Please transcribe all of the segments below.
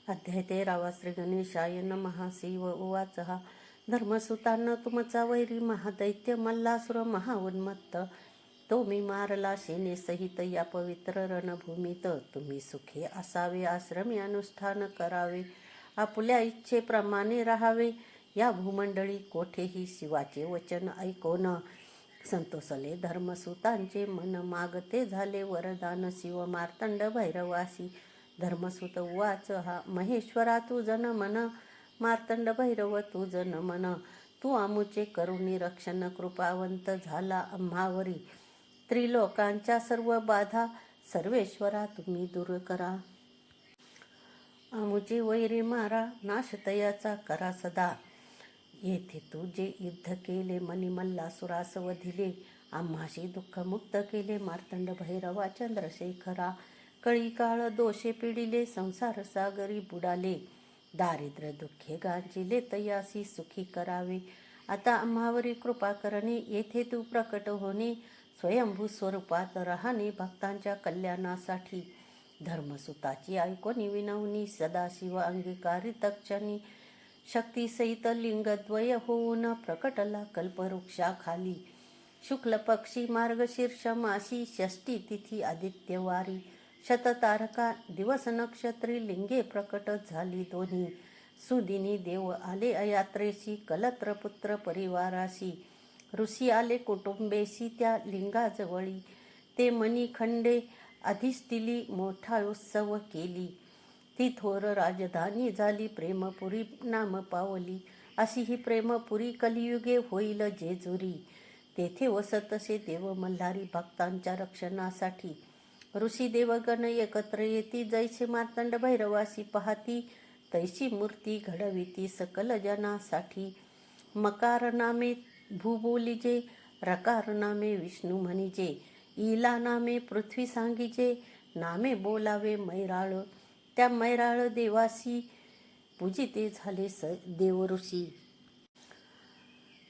अध्याय 13 श्री गणेशाय नमः. शिव उवाच धर्मसुतांना तुमचा वैरी महादैत्य मल्लासुर महाउन्मत्त तो मी मारला सेनेसहित या पवित्र रणभूमीत. तुम्ही सुखी असावे, आश्रमी अनुष्ठान करावे, आपुल्या इच्छेप्रमाणे राहावे. या भूमंडळी कोठेही शिवाचे वचन ऐकोन संतोषले धर्मसुतांचे मन. मागते झाले वरदान शिव मार्तंड भैरवासी. धर्मसुत उवाच महेश्वरा तुझ नमन. मार्तंड भैरव तुझ नमन. तू आमुचे करुणी रक्षण कृपावंत झाला आम्हावरी. त्रिलोकांच्या सर्व बाधा सर्वेश्वरा तुम्ही दूर करा. आमुचे वैरी मारा नाश तयाचा करा सदा. येथे तू जे युद्ध केले मणिमल्लासुरास वधिले. आम्हाशी दुःख मुक्त केले मार्तंड भैरवा चंद्रशेखरा. कळी काळ दोषे पिडिले संसार सागरी बुडाले. दारिद्र्य दुःखे गांजिले तयासी सुखी करावे. आता आम्हावरी कृपा करणे येथे तू प्रकट होणे. स्वयंभू स्वरूपात राहणे भक्तांच्या कल्याणासाठी. धर्मसुताची ऐकोनी विनवणी सदाशिव अंगीकारी तक्षणी. शक्तीसहित लिंगद्वय होऊन प्रकटला कल्पवृक्षाखाली. शुक्ल पक्षी मार्गशीर्ष मासी षष्टी तिथी आदित्यवारी. शततारका दिवस नक्षत्री लिंगे प्रकट झाली दोन्ही. सुदिनी देव आले यात्रेशी कलत्र पुत्र परिवाराशी. ऋषी आले कुटुंबेशी त्या लिंगाजवळी. ते मणिखंडे अधिष्ठिली मोठा उत्सव केली. ती थोर राजधानी झाली प्रेमपुरी नाम पावली. अशी ही प्रेमपुरी कलियुगे होईल जेजुरी. तेथे वसतसे देव मल्हारी भक्तांच्या रक्षणासाठी. ऋषी देवगण एकत्र येती जैसे मार्तंड भैरवासी पाहती. तैसी मूर्ती घडविती सकल जनासाठी. मकार नामे भू बोलिजे, रकार नामे विष्णू म्हणिजे. इला नामे पृथ्वी सांगिजे, नामे बोलावे मैराळ. त्या मैराळ देवासी पूजिते झाले देव ऋषी.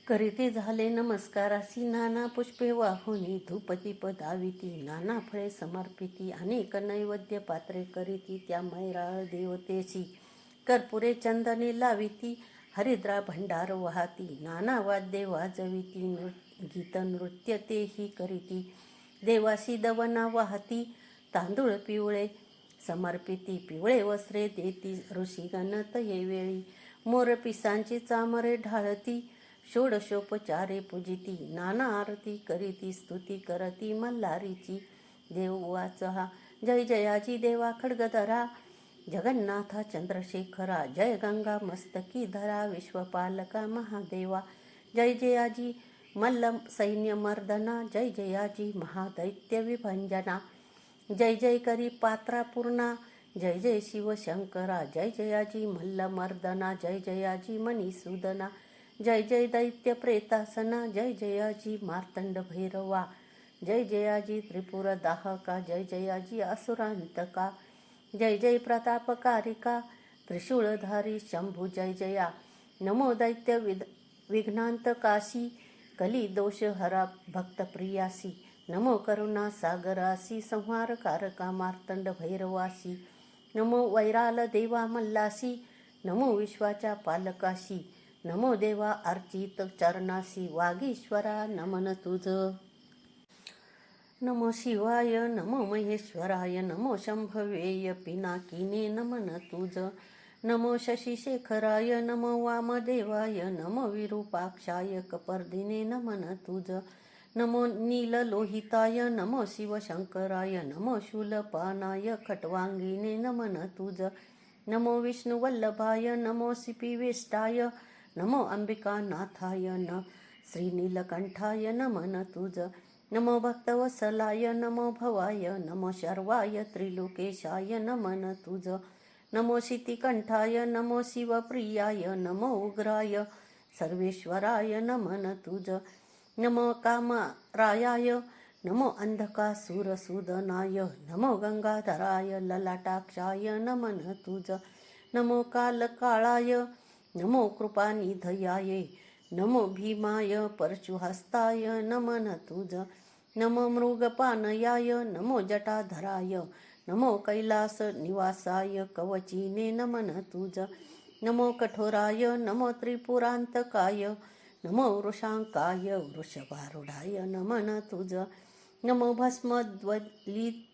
करीते झाले नमस्कारासी नाना पुष्पे वाहुनी. धूपदीप दाविती नाना फळे समर्पिती. अनेक नैवेद्य पात्रे करीती त्या मैराळ देवतेसी. कर्पुरे चंदने लाविती हरिद्रा भंडार वाहती. नाना वाद्ये वाजविती गीत नृत्य तेही करीती. देवासी दवना वाहती तांदूळ पिवळे समर्पिती. पिवळे वस्त्रे देती ऋषीगण तयेवेळी. मोरपिसांची चामरे ढाळती षोडशोपचारे पूजिती. नाना आरती करीती स्तुती करती मल्हारीची. देव उवाच जय जयाजी देवा खड्गधरा. जगन्नाथा चंद्रशेखरा. जय गंगा मस्तकी धरा विश्वपालका महादेवा. जय जयाजी मल्ल सैन्य मर्दना. जय जयाजी महादैत्य विभंजना. जय जय करी पात्रा पूर्णा. जय जय शिवशंकरा. जय जयाजी मल्ल मर्दना. जय जयाजी मणिसूदना. जय जय दैत्य प्रेतासना. जय जयाजी मार्तंड भैरवा. जय जयाजी त्रिपुर दाहका. जय जयाजी असुरांतका. जय जय प्रतापकारिका त्रिशूळधारी शंभू. जय जया नमो दैत्य विघ्नांतकासी. कली दोष हरा भक्तप्रियासी. नमो करुणा सागरासी संहारकारका मार्तंड भैरवासी. नमो वैराल देवा मल्लासी. नमो विश्वाच्या पालकाशी. नमो देवा अर्चित चरणासी. वागीश्वरा नमन तुझ. नमो शिवाय नमो महेश्वराय. नमो शंभवेय पिनाकिने नमन तुझ. नमो शशिशेखराय. नमो वामदेवाय. नमो विरूपाक्षाय कपर्दिने नमन तुझ. नमो नीललोहिताय. नमो शिवशंकराय. नमो शूलपानाय खट्वांगिने नमन तुझ. नमो विष्णुवल्लभाय. नमो सिपिवेष्टाय. नमो अंबिकानाथाय. न श्रीनीलकंठाय नमन तुझ. नमो भक्तवत्सलाय. नमो भवाय. नमो शर्वाय त्रिलोकेशाय नमन तुझ. नमो शितिकंठाय. नमो शिवप्रियाय. नमो उग्राय सर्वेश्वराय नमन तुझ. नमो कामरायाय. नमो अंधकासुरसूदनाय. नमो गंगाधराय ललाटाक्षाय नमन तुझ. नमो कालकाळाय. नमो कृपानिधयाय. नमो भीमाय परशुहस्ताय नमन तुझ. नमो मृगपानयाय. नमो जटाधराय. नमो कैलास निवासाय कवचिने नमन तुज. नमो कठोराय नमो त्रिपुरांतकाय नमो वृषांकाय वृषभारूढाय नमन तुज. नमो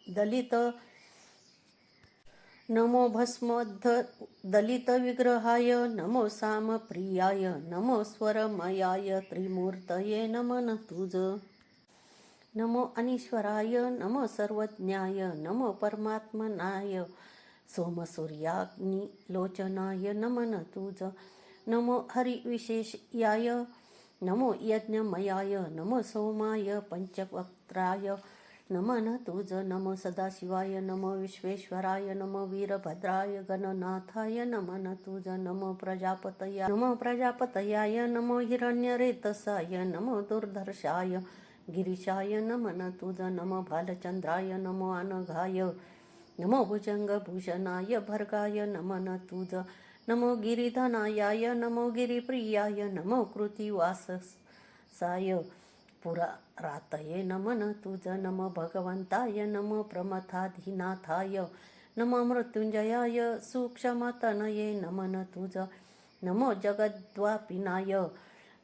दलित नमो दलित विग्रहाय नमो सामप्रियाय नमो स्वरमयाय त्रिमूर्तये नमन तुज. नमो अनीश्वराय नमो सर्वज्ञाय नमो परमात्मनाय सोमसूर्याग्निलोचनाय नमन तुज. नमो हरिविशेषयाय नमो यज्ञमयाय नमो सोमाय पंचवक्त्राय नमन तुज. नमो सदाशिवाय नमो विश्वेश्वराय नमो वीरभद्राय गणनाथाय नमन तुज. नमो प्रजापतयाय नमो हिरण्यरेतसाय नमो दुर्धर्षाय गिरीशाय नमन तुज. नमो भालचंद्राय नमो अनघाय नमो भुजंगभूषणाय भर्गाय नमन तुज. नमो गिरिधनायाय नमो गिरिप्रियाय नमो कृतिवासाय पुरारातये नमन तुज. नमो भगवंताय नमो प्रमथाधिनाथाय नमो मृत्युंजयाय सूक्ष्मतनये नमन तुज. नमो जगद्व्यापिनाय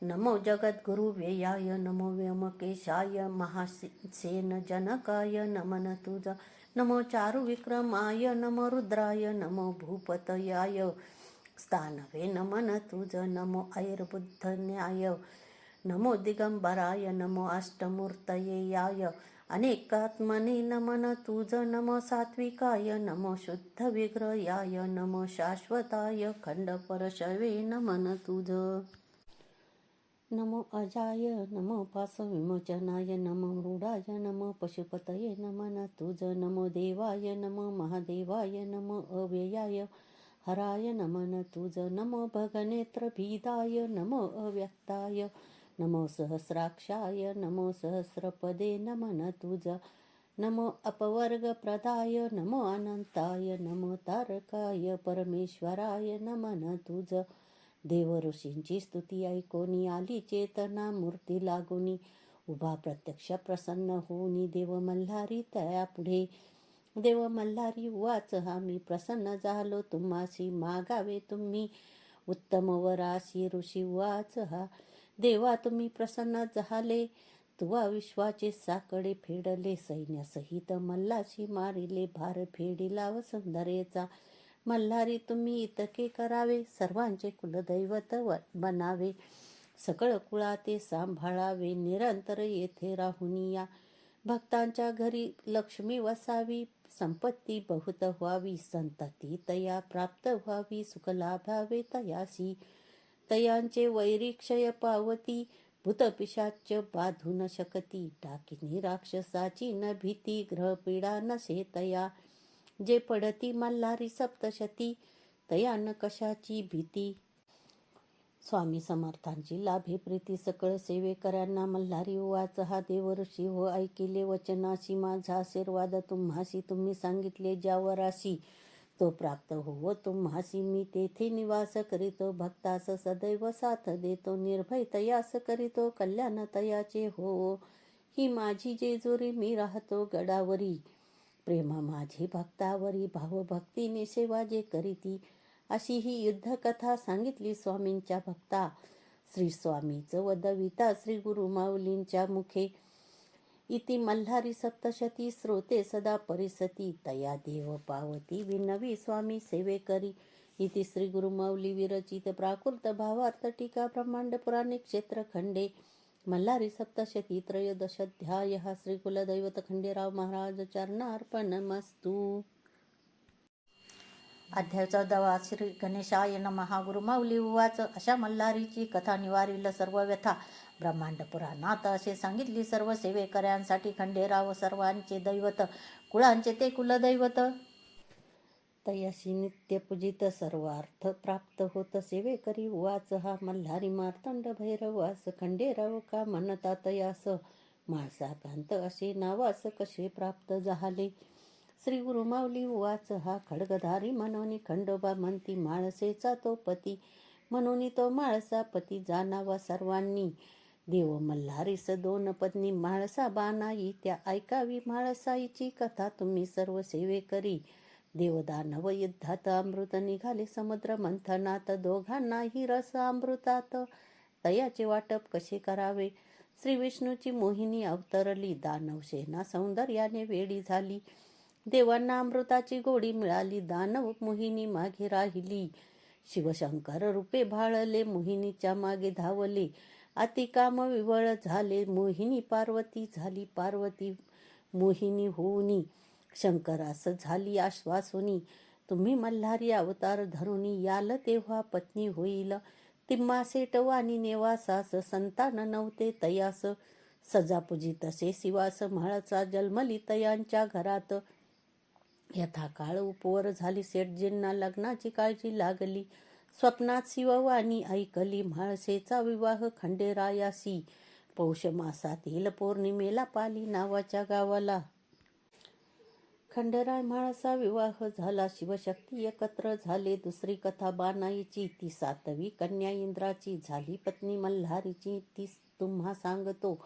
नमो जगद्गुरुव्ययाय नमो व्योमकेशाय महासेनजनकाय नमन तुज. नमो चारुविक्रमाय नमो रुद्राय नमो भूपतयाय स्थानवे नमन तुज. नमो ऐर्बुद्धन्याय नमो दिगंबराय नमो अष्टमूर्तयेयाय अनेकात्मने नमन तुज. नमो सात्विकाय नमो शुद्धविग्रहाय नमो शाश्वताय खंडपरशवे नमन तुज. नमो अजाय नमो पाशविमोचनाय नमो मृडाय नमो पशुपतये नमन तुज. नमो देवाय नमो महादेवाय नमो अव्ययाय हराय नमन तुज. नमो भगनेत्रभीदाय नमो अव्यक्ताय नमो सहस्राक्षाय नमो सहस्रपदे नमन तुज. नमो अपवर्गप्रदाय नमो अनंताय नमो तारकाय परमेश्वराय नमन तुज. देव ऋषींची स्तुती ऐकोनी आली चेतना मूर्ती लागोनी उभा प्रत्यक्ष प्रसन्न होनी देव मल्हारी तया पुढे. देव मल्हारी उवाच हा मी प्रसन्न झालो तुम्हासी मागावे तुम्ही उत्तम वरासी. ऋषी उवाच हा देवा तुम्ही प्रसन्न झाले तुवा विश्वाचे साकडे फेडले सैन्यासहित मल्लाशी मारिले भार फेडिला वसुंधरेचा. मल्हारी तुम्ही इतके करावे सर्वांचे कुलदैवत बनावे सकळ कुळाते सांभाळावे निरंतर येथे राहुनिया. भक्तांच्या घरी लक्ष्मी वसावी संपत्ती बहुत व्हावी संतती तया प्राप्त व्हावी सुख लाभावे तयासी. तयांचे वैरिक्षय पावती भूतपिशाच बाधू न शकती टाकिनी राक्षसाची न भीती ग्रहपीडा नसे तया. जे पडती मल्हारी सप्तशती तया न कशाची भीती. स्वामी समर्थांची लाभे प्रीती सकळ सेवेकऱ्यांना मल्हारी उवाच हा देव ऋषी हो ऐकिले वचनाशी माझा आशीर्वाद तुम्हासी तुम्ही सांगितले ज्यावराशी तो प्राप्त होवो तुम्हासी. मी तेथे निवास करीतो भक्तास सदैव साथ देतो निर्भय तयास करीतो कल्याण तयाचे हो. ही माझी जेजुरी मी राहतो गडावरी प्रेम माझे भक्तावरी भावभक्तीने सेवा जे करीती. अशी ही युद्धकथा सांगितली स्वामींच्या भक्ता. श्री स्वामीच वदविता श्री गुरु माऊलींच्या मुखे. इति मल्हारी सप्तशती श्रोते सदा परिसती तया देव पावती विनवी स्वामी सेवे करी. इति श्री गुरु माऊली विरचित प्राकृत भावार्थ टीका ब्रह्मांड पुराणे क्षेत्रखंडे मल्हारी सप्तशती त्रयोदशाध्यायः. श्री कुलदैवत खंडेराव महाराज चरणार्पणमस्तु. अध्याय 14. श्री गणेशाय नमः. गुरु माऊली उवाच अशा मल्हारीची कथा निवारील सर्व व्यथा ब्रह्मांड पुराणात असे सांगितली. सर्व सेवेकऱ्यांसाठी खंडेराव सर्वांचे दैवत कुळांचे ते कुलदैवत. तयाशी नित्य पूजित सर्वार्थ प्राप्त होत सेवेकरी. उवाच हा मल्हारी मार्तंड भैरवास खंडेराव का म्हणता तयास माळसाकांत असे नावास कसे प्राप्त झाले. श्री गुरु माऊली उवाच हा खड्गधारी म्हणून खंडोबा म्हणती माळसेचा तो पती म्हणून तो माळसा पती जाणावा सर्वांनी. देव मल्हारीस दोन पत्नी म्हाळसा बानाई, त्या ऐकावी म्हाळसाईची कथा तुम्ही सर्व सेवेकरी. देवदानव युद्धात अमृत निघाले समुद्र मंथनात, दोघांनाही रस अमृतात, तयाचे वाटप कसे करावे. श्री विष्णूची मोहिनी अवतरली, दानव सेना सौंदर्याने वेडी झाली. देवांना अमृताची गोडी मिळाली, दानव मोहिनी मागे राहिली. शिवशंकर रूपे भाळले, मोहिनीच्या मागे धावले. अतिकाम विवळ झाले, मोहिनी पार्वती झाली. पार्वती मोहिनी होऊनी, शंकरास झाली आश्वासुनी. तुम्ही मल्हारी अवतार धरुनी, याल तेव्हा पत्नी होईल. तिम्मासेट वाणी नेवासास, संतान नव्हते तयास. सजापुजी तसे शिवास, म्हाळसा जन्मली तयांच्या घरात. यथाकाळ उपवर झाली, सेठजींना लग्नाची काळजी लागली. स्वप्नात शिववाणी ऐकली, म्हाळसेचा विवाह खंडेरायासी. पौष मासातील पौर्णिमेला पाली नावाच्या गावाला. खंडेराय म्हाळसा विवाह झाला, शिवशक्ती एकत्र झाले. दुसरी कथा बानाईची, ती 7वी कन्या इंद्राची. झाली पत्नी मल्हारीची, ती तुम्हा सांगतो.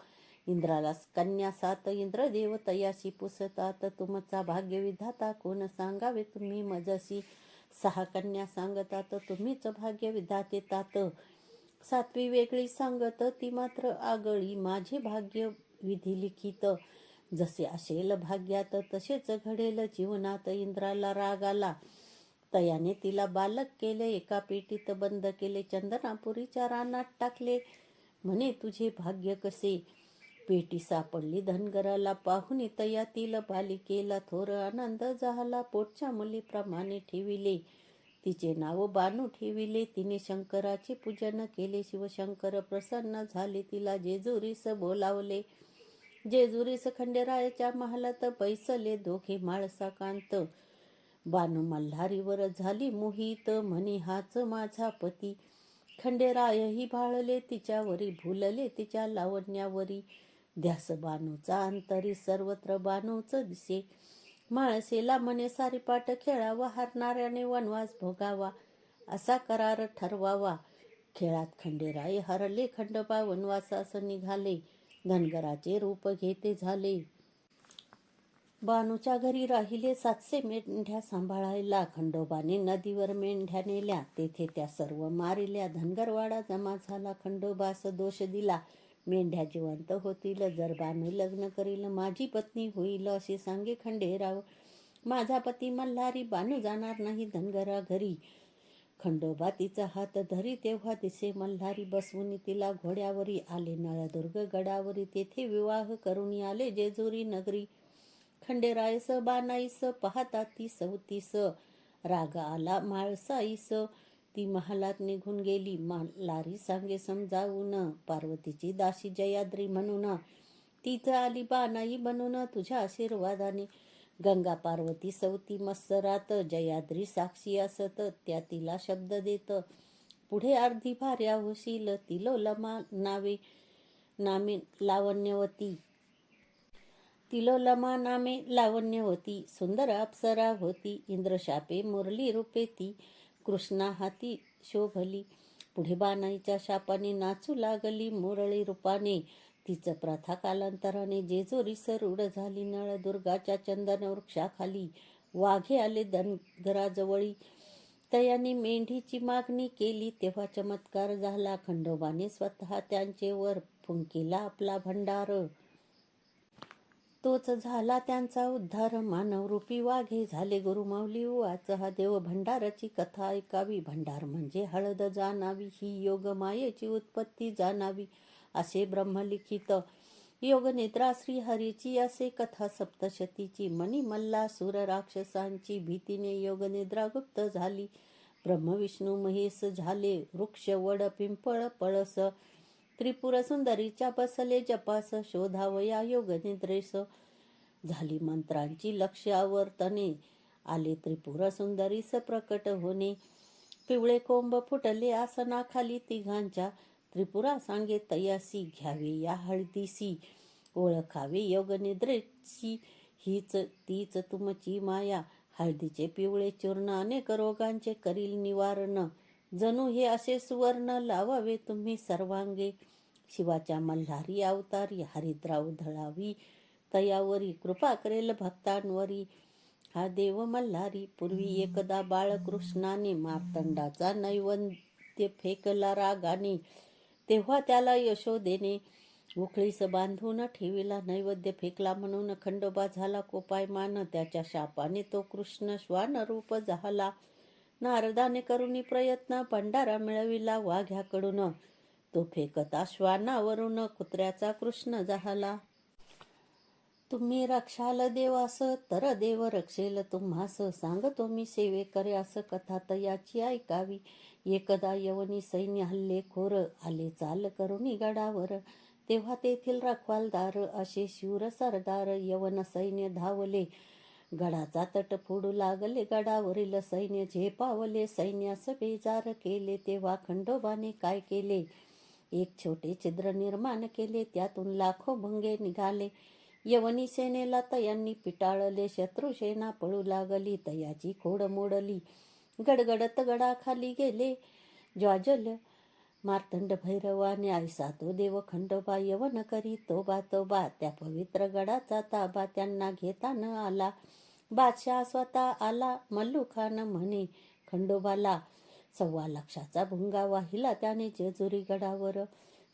इंद्राला कन्या 7, इंद्रदेव तयाशी पुसतात. तुमचा भाग्यविधाता कोण सांगावे तुम्ही मजसी. 6 कन्या सांगतात, तुम्हीच भाग्य विधाते तात. 7वी वेगळी सांगत, ती मात्र आगळी. माझे भाग्य विधी लिखित, जसे असेल भाग्यात तसेच घडेल जीवनात. इंद्राला राग आला, तयाने तिला बालक केले. एका पेटीत बंद केले, चंदनापुरीच्या रानात टाकले. म्हणे तुझे भाग्य कसे. पेटी सापडली धनगराला, पाहुनी तयातील बालिकेला. थोर आनंद झाला, पोटच्या मुलीप्रमाणे ठेविले. तिचे नाव बानू ठेविले. तिने शंकराचे पूजन केले. शिवशंकर प्रसन्न झाले, तिला जेजुरीस बोलावले. जेजुरीस खंडेरायाच्या महालात बैसले दोघे म्हाळसाकांत. बानू मल्हारीवर झाली मोहित, म्हणे हाच माझा पती. खंडेरायही भाळले तिच्यावरी, भुलले तिच्या लावण्यावरी. ध्यास बानूचा अंतरी, सर्वत्र बानूच दिसे. म्हाळसेला म्हणे सारीपाट खेळावा, हरणाऱ्याने वनवास भोगावा. असा करार ठरवावा. खेळात खंडेराय हरले, खंडोबा वनवासास निघाले. धनगराचे रूप घेते झाले. बानूच्या घरी राहिले 700 मेंढ्या सांभाळायला. खंडोबाने नदीवर मेंढ्या नेल्या, तेथे त्या सर्व मारिल्या. धनगरवाडा जमा झाला, खंडोबास दोष दिला. मेंढ्या जिवंत होतील, जर बानू लग्न करील. माझी पत्नी होईल असे सांगे खंडेराव. माझा पती मल्हारी, बानू जाणार नाही धनगरा घरी. खंडोबा तिचा हात धरी, तेव्हा दिसे मल्हारी. बसवून तिला घोड्यावरी आले नळदुर्ग गडावरी. तेथे विवाह करून आले जेजुरी नगरी. खंडेरायस बानाईस, पाहता ती 34. राग आला म्हाळसाईस, ती महालात निघून गेली. मल्हारी सांगे समजावून, पार्वतीची दासी जयाद्री म्हणून. तीच आली बानाई बनून, तुझ्या आशीर्वादाने. गंगा पार्वती सवती मत्सरात, जयाद्री साक्षी असत, त्या तिला शब्द देत. पुढे अर्धी भार्या होशील, तिलोलमा नामे लावण्यवती. तिलोलमा नामे लावण्यवती, सुंदर अप्सरा होती. इंद्रशापे मुरली रूपे ती, कृष्णा हाती शोभली. पुढे बानाईच्या शापाने नाचू लागली मुरळी रूपाने. तिचं प्रथा कालांतराने जेजुरीस रूढ झाली. नळदुर्गाच्या चंदन वृक्षाखाली वाघे आले धनगराजवळी. तयाने मेंढीची मागणी केली, तेव्हा चमत्कार झाला. खंडोबाने स्वतः त्यांचे वर फुंकिला आपला भंडार. तोच झाला त्यांचा उद्धार. मानवरूपी वाघे झाले गुरुमाऊली उवाच, हा देव भंडाराची कथा ऐकावी. भंडार म्हणजे हळद जाणावी, ही योग मायेची उत्पत्ती जाणावी. असे ब्रह्मलिखित. योग निद्रा श्रीहरीची, असे कथा सप्तशतीची. मणी मल्लासुर राक्षसांची, भीतीने योग निद्रा गुप्त झाली. ब्रह्म विष्णू महेश झाले, वृक्ष वड पिंपळ पळस. त्रिपुर सुंदरीच्या बसले जपास, शोधावया योग निद्रेस. झाली मंत्रांची लक्ष आवर्तने, आले त्रिपुर सुंदरीस प्रकट होणे. पिवळे कोंब फुटले आसनाखाली तिघांच्या, त्रिपुरा सांगे तयासी, घ्यावे या हळदीसी. ओळखावे योग निद्रेची, हीच तीच तुमची माया. हळदीचे पिवळे चूर्ण अनेक रोगांचे करील निवारण. जणू हे असे सुवर्ण लावावे तुम्ही सर्वांगे. शिवाच्या मल्हारी अवतारी हरिद्राव धळावी तयावरी कृपा करेल भक्तांवरी हा देव मल्हारी. पूर्वी एकदा बाळकृष्णाने मार्तंडाचा नैवेद्य फेकला रागाने, तेव्हा त्याला यशोदेने उखळीस बांधून ठेविला. नैवेद्य फेकला म्हणून खंडोबा झाला कोपायमान, त्याच्या शापाने तो कृष्ण श्वान रूप झाला. नारदाने करुणी प्रयत्न भंडारा मिळविला वाघ्याकडून, तो फेकता श्वानावरून कुत्र्याचा कृष्ण झाला. तुम्ही रक्षाल देवास तर देव रक्षेल तुम्हास, सांगतो मी सेवेकऱ्यास कथा तयाची ऐकावी. एकदा यवनी सैन्य हल्लेखोर आले चाल करुणी गडावर, तेव्हा तेथील रखवालदार असे शूर सरदार यवन सैन्य धावले. गडाचा तट फोडू लागले, गडावरील सैन्य झेपावले. सैन्यास बेजार केले तेव्हा खंडोबाने काय केले, एक छोटे छिद्र निर्माण केले, त्यातून लाखो भुंगे निघाले. यवनी सेनेला तयांनी पिटाळले, शत्रुसेना पळू लागली, तयाची खोड मोडली. गडगडत गडाखाली गेले ज्वाजल मार्तंड भैरवाने, ऐसा तो देव खंडोबा यवन करी तोबा तोबा. त्या पवित्र गडाचा ताबा त्यांना घेता न आला. बादशाह स्वतः आला मल्लुखान म्हणे खंडोबाला, 1.25 लाखाचा भुंगा वाहिला त्याने जेजुरी गडावर.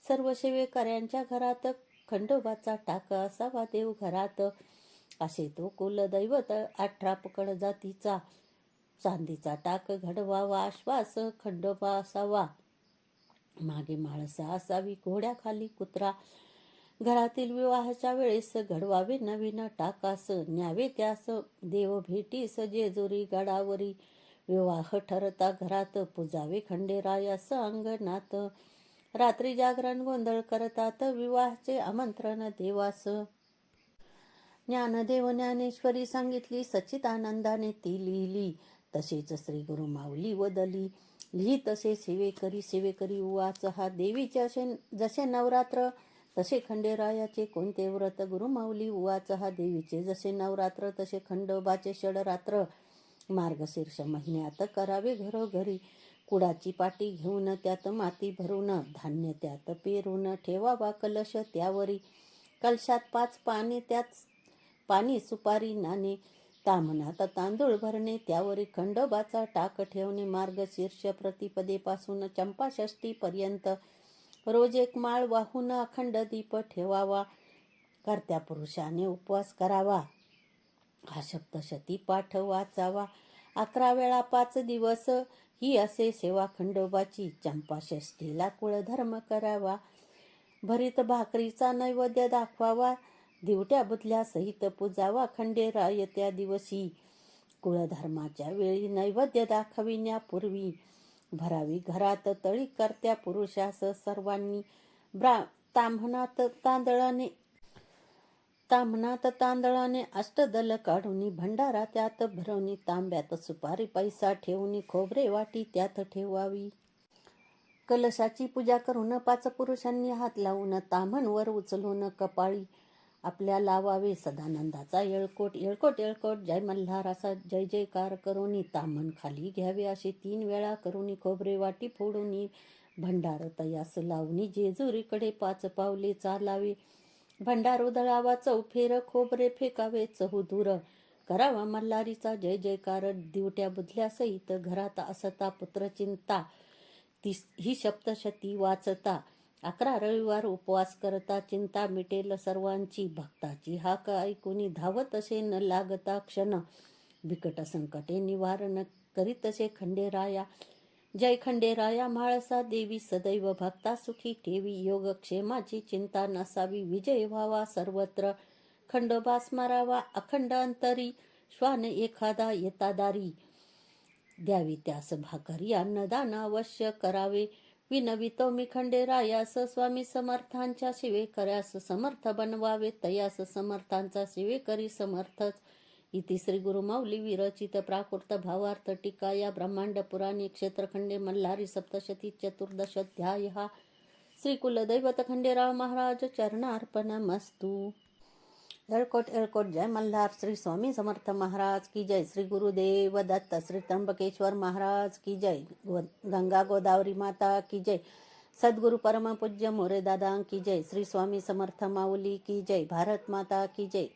सर्व सेवेकऱ्यांच्या घरात खंडोबाचा टाक असावा देव घरात, असे तो कुलदैवत 18 पकड जातीचा. चांदीचा टाक घडवावा आश्वास खंडोबा असावा, मागे माळसा असावी घोड्याखाली कुत्रा. घरातील विवाहाच्या वेळेस घडवावे नवीन टाकास, न्यावे त्यास देव भेटीस जेजुरी गडावरी. विवाह ठरता घरात पूजावे खंडेरायास अंगणात, रात्री जागरण गोंधळ करतात विवाहाचे आमंत्रण देवास. ज्ञानदेव ज्ञानेश्वरी सांगितली सच्चिदानंदाने ती लिहिली, तसेच श्री गुरु माऊली वदली. लिही तसे सेवेकरी सेवेकरी उवाच, हा देवीचे जसे नवरात्र तसे खंडेरायाचे कोणते व्रत. गुरु माऊली उवाच, हा देवीचे जसे नवरात्र तसे खंडोबाचे षडरात्र. मार्गशीर्ष महिन्यात करावे घरोघरी, कुडाची पाटी घेऊन त्यात माती भरून, धान्य त्यात पेरून ठेवावा कलश त्यावरी. कलशात 5 पाने त्यात पाणी सुपारी नाणे, ताम्हणात तांदूळ भरणे त्यावरी खंडोबाचा टाक ठेवणे. मार्गशीर्ष प्रतिपदेपासून चंपाषष्ठी पर्यंत रोज 1 माळ वाहून अखंड दीप ठेवावा. कर्त्या पुरुषाने उपवास करावा, हा सप्तशती पाठ वाचावा. 11 वेळा 5 दिवस ही असे सेवा खंडोबाची. चंपाषष्ठीला कुळधर्म करावा, भरीत भाकरीचा नैवेद्य दाखवावा. दिवट्या बुधल्या सहित पूजावा खंडेराय त्या दिवशी. कुळधर्माच्या वेळी नैवेद्य दाखविण्यापूर्वी भरावी घरात तळी कर्त्या पुरुषास सर्वांनी. ताम्हणात तांदळाने अष्टदल काढून भंडारा त्यात भरवणी. तांब्यात सुपारी पैसा ठेवून खोबरे वाटी त्यात ठेवावी. कलशाची पूजा करून 5 पुरुषांनी हात लावून ताम्हणवर उचलून कपाळी आपल्या लावावे. सदानंदाचा येळकोट येळकोट येळकोट जय मल्हार असा जय जयकार करून ताम्हण खाली घ्यावे. असे 3 वेळा करून खोबरे वाटी फोडून भंडार तयास लावून जेजुरीकडे 5 पावले चालावे. भंडार उधळावा चौफेर, खोबरे फेकावे चहुदूर. करावा मल्हारीचा जय जयकार, दिवट्या बुधल्या सहित घरात असता पुत्रचिंता. ही सप्तशती वाचता 11 रविवार उपवास करता, चिंता मिटेल सर्वांची. भक्ताची हाक ऐकून धावत असे न लागता क्षण, बिकट संकटे निवारण करीत असे खंडेराया. जय खंडेराया म्हाळसा देवी, सदैव भक्ता सुखी ठेवी. योगक्षेमाची चिंता नसावी, विजय व्हावा सर्वत्र. खंडोबा स्मरावा अखंड अंतरी, श्वान एखादा येता दारी. द्यावी त्यास भाकरी अन्नदान अवश्य करावे. विनवितो मी खंडेरायास, स्वामी समर्थांच्या सेवेकऱ्यास समर्थ बनवावे. तयास समर्थांचा सेवेकरी समर्थच. इति श्री गुरु माऊली विरचित प्राकृत भावार्थ टीका या ब्रह्मांड पुराणे क्षेत्रखंडे मल्हारी सप्तशती चतुर्दशोऽध्यायः. श्री कुलदैवत खंडेराव महाराज चरणार्पणमस्तु. येळकोट येळकोट जय मल्हार. श्री स्वामी समर्थ महाराज की जय. श्री गुरुदेव दत्त. श्री त्र्यंबकेश्वर महाराज की जय. गंगा गोदावरी माता की जय. सद्गुरु परमपूज्य मोरे दादा की जय. श्री स्वामी समर्थ माऊली की जय. भारत माता की जय.